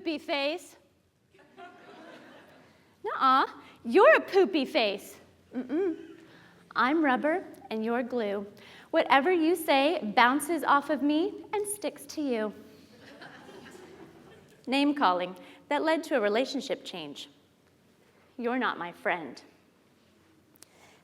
poopy face. Nuh-uh, you're a poopy face. I'm rubber and you're glue. Whatever you say bounces off of me and sticks to you. Name calling that led to a relationship change. You're not my friend.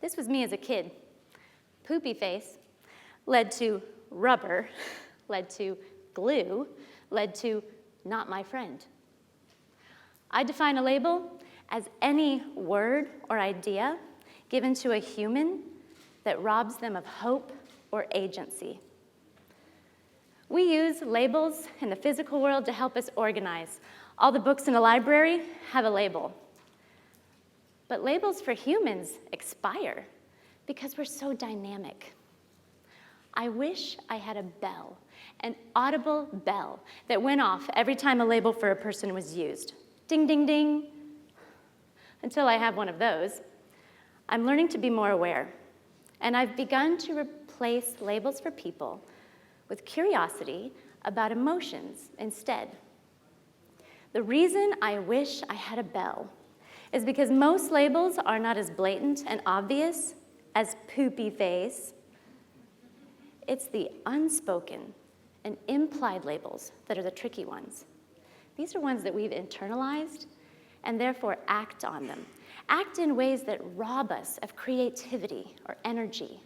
This was me as a kid. Poopy face led to rubber, led to glue, led to not my friend. I define a label as any word or idea given to a human that robs them of hope or agency. We use labels in the physical world to help us organize. All the books in the library have a label. But labels for humans expire because we're so dynamic. I wish I had a bell, an audible bell that went off every time a label for a person was used. Ding, ding, ding. Until I have one of those, I'm learning to be more aware. And I've begun to replace labels for people with curiosity about emotions instead. The reason I wish I had a bell is because most labels are not as blatant and obvious as poopy face. It's the unspoken and implied labels that are the tricky ones. These are ones that we've internalized and therefore act on them. Act in ways that rob us of creativity or energy.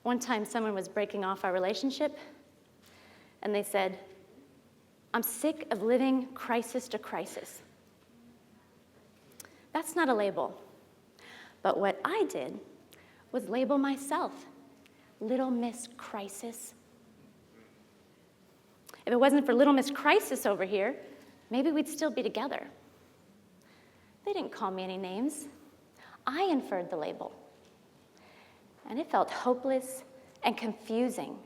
One time someone was breaking off our relationship and they said, "I'm sick of living crisis to crisis." That's not a label. But what I did was label myself Little Miss Crisis. If it wasn't for Little Miss Crisis over here, maybe we'd still be together. They didn't call me any names. I inferred the label. And it felt hopeless and confusing.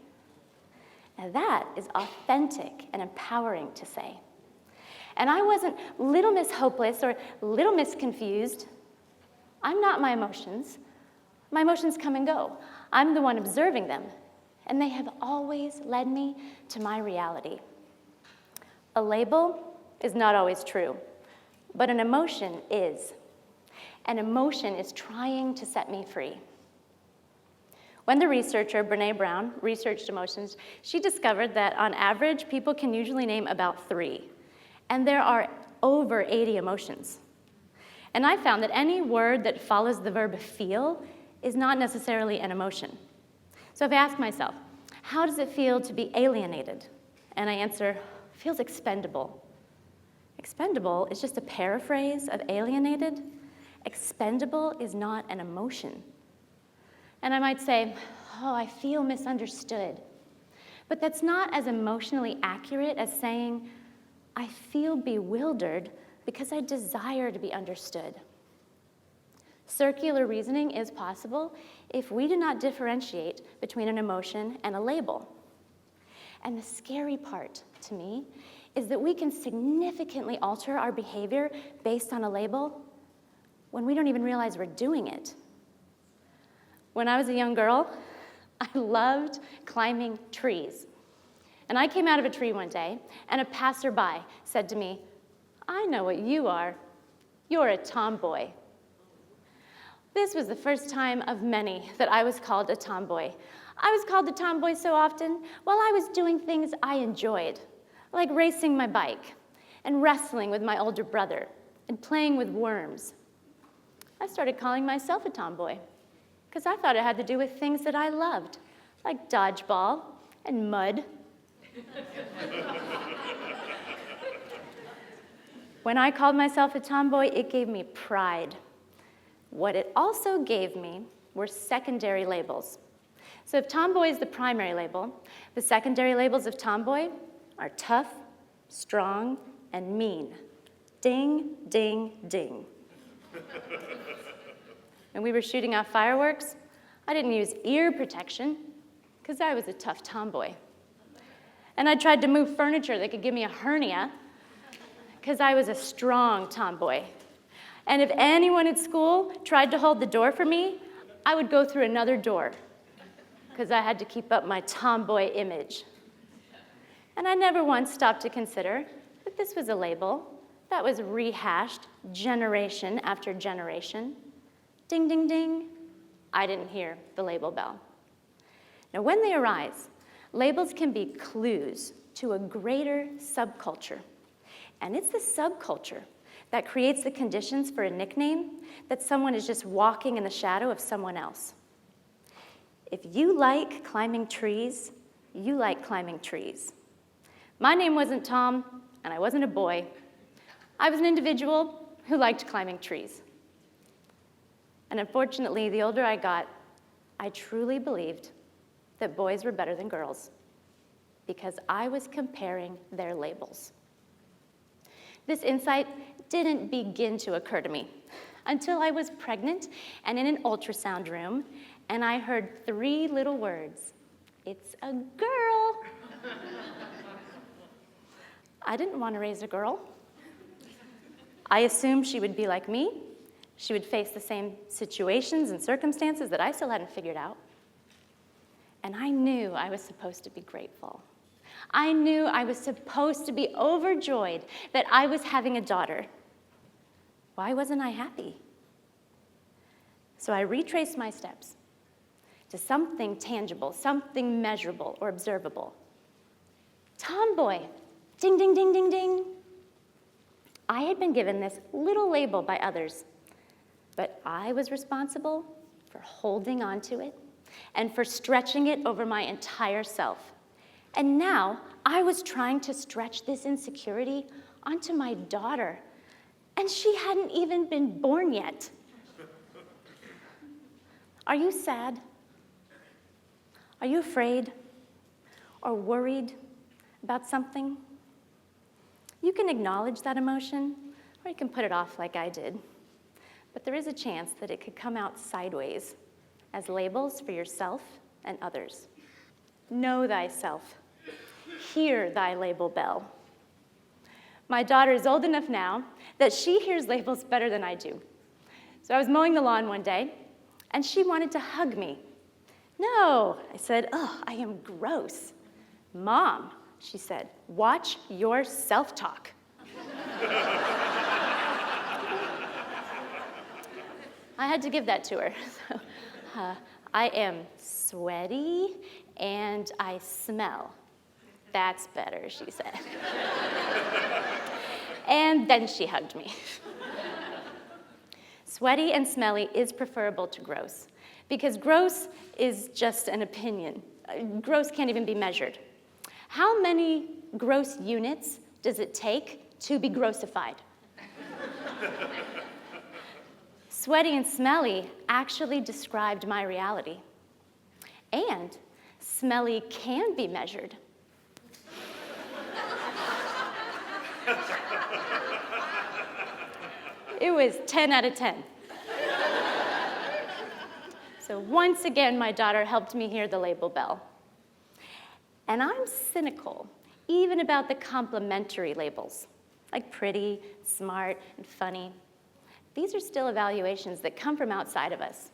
Now that is authentic and empowering to say. And I wasn't Little Miss Hopeless or Little Miss Confused. I'm not my emotions. My emotions come and go. I'm the one observing them, and they have always led me to my reality. A label is not always true, but an emotion is. An emotion is trying to set me free. When the researcher, Brené Brown, researched emotions, she discovered that on average, people can usually name about 3. And there are over 80 emotions. And I found that any word that follows the verb feel is not necessarily an emotion. So if I ask myself, how does it feel to be alienated? And I answer, feels expendable. Expendable is just a paraphrase of alienated. Expendable is not an emotion. And I might say, oh, I feel misunderstood. But that's not as emotionally accurate as saying, I feel bewildered because I desire to be understood. Circular reasoning is possible if we do not differentiate between an emotion and a label. And the scary part to me is that we can significantly alter our behavior based on a label when we don't even realize we're doing it. When I was a young girl, I loved climbing trees. And I came out of a tree one day, and a passerby said to me, I know what you are. You're a tomboy. This was the first time of many that I was called a tomboy. I was called a tomboy so often while I was doing things I enjoyed, like racing my bike and wrestling with my older brother and playing with worms. I started calling myself a tomboy because I thought it had to do with things that I loved, like dodgeball and mud. When I called myself a tomboy, it gave me pride. What it also gave me were secondary labels. So if tomboy is the primary label, the secondary labels of tomboy are tough, strong, and mean. Ding, ding, ding. When we were shooting off fireworks, I didn't use ear protection because I was a tough tomboy. And I tried to move furniture that could give me a hernia because I was a strong tomboy. And if anyone at school tried to hold the door for me, I would go through another door because I had to keep up my tomboy image. And I never once stopped to consider that But this was a label that was rehashed generation after generation. Ding, ding, ding. I didn't hear the label bell. Now, when they arise, labels can be clues to a greater subculture. And it's the subculture that creates the conditions for a nickname that someone is just walking in the shadow of someone else. If you like climbing trees, you like climbing trees. My name wasn't Tom, and I wasn't a boy. I was an individual who liked climbing trees. And unfortunately, the older I got, I truly believed that boys were better than girls because I was comparing their labels. This insight didn't begin to occur to me until I was pregnant and in an ultrasound room, and I heard 3 little words, "It's a girl." I didn't want to raise a girl. I assumed she would be like me. She would face the same situations and circumstances that I still hadn't figured out. And I knew I was supposed to be grateful. I knew I was supposed to be overjoyed that I was having a daughter. Why wasn't I happy? So I retraced my steps to something tangible, something measurable or observable. Tomboy, ding, ding, ding, ding, ding. I had been given this little label by others, but I was responsible for holding on to it and for stretching it over my entire self. And now I was trying to stretch this insecurity onto my daughter, and she hadn't even been born yet. Are you sad? Are you afraid or worried about something? You can acknowledge that emotion, or you can put it off like I did. But there is a chance that it could come out sideways as labels for yourself and others. Know thyself. Hear thy label bell. My daughter is old enough now that she hears labels better than I do. So I was mowing the lawn one day, and she wanted to hug me. No, I said, "Oh, I am gross." "Mom," she said, "watch your self-talk." I had to give that to her. So, I am sweaty and I smell. "That's better," she said. And then she hugged me. Sweaty and smelly is preferable to gross because gross is just an opinion. Gross can't even be measured. How many gross units does it take to be grossified? Sweaty and smelly actually described my reality. And smelly can be measured. It was 10 out of 10. So once again, my daughter helped me hear the label bell. And I'm cynical, even about the complimentary labels, like pretty, smart, and funny. These are still evaluations that come from outside of us.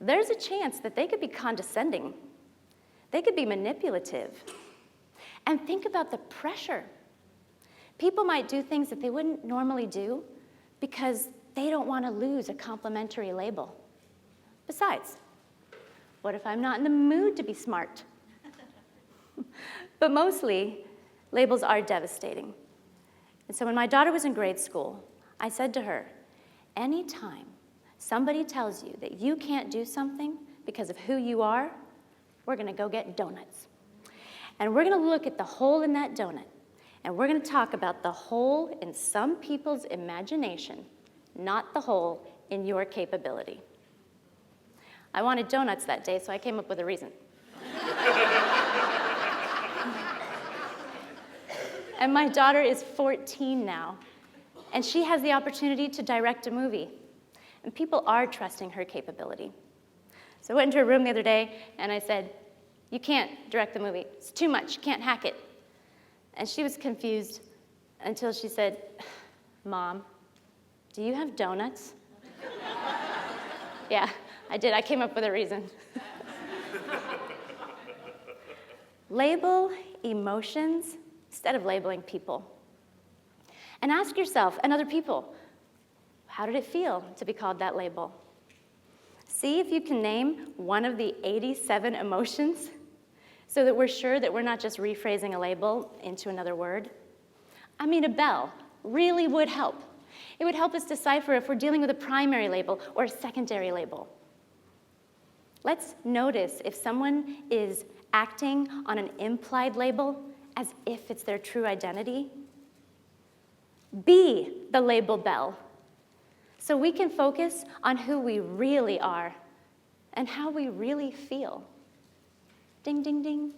There's a chance that they could be condescending. They could be manipulative. And think about the pressure. People might do things that they wouldn't normally do because they don't want to lose a complimentary label. Besides, what if I'm not in the mood to be smart? But mostly, labels are devastating. And so when my daughter was in grade school, I said to her, anytime somebody tells you that you can't do something because of who you are, we're going to go get donuts. And we're going to look at the hole in that donut. And we're going to talk about the hole in some people's imagination, not the hole in your capability. I wanted donuts that day, so I came up with a reason. And my daughter is 14 now, and she has the opportunity to direct a movie. And people are trusting her capability. So I went into her room the other day, and I said, "You can't direct the movie. It's too much. You can't hack it." And she was confused until she said, "Mom, do you have donuts?" Yeah, I did. I came up with a reason. Label emotions instead of labeling people. And ask yourself and other people, how did it feel to be called that label? See if you can name one of the 87 emotions so that we're sure that we're not just rephrasing a label into another word. I mean, a bell really would help. It would help us decipher if we're dealing with a primary label or a secondary label. Let's notice if someone is acting on an implied label as if it's their true identity. Be the label bell, so we can focus on who we really are and how we really feel. Ding, ding, ding.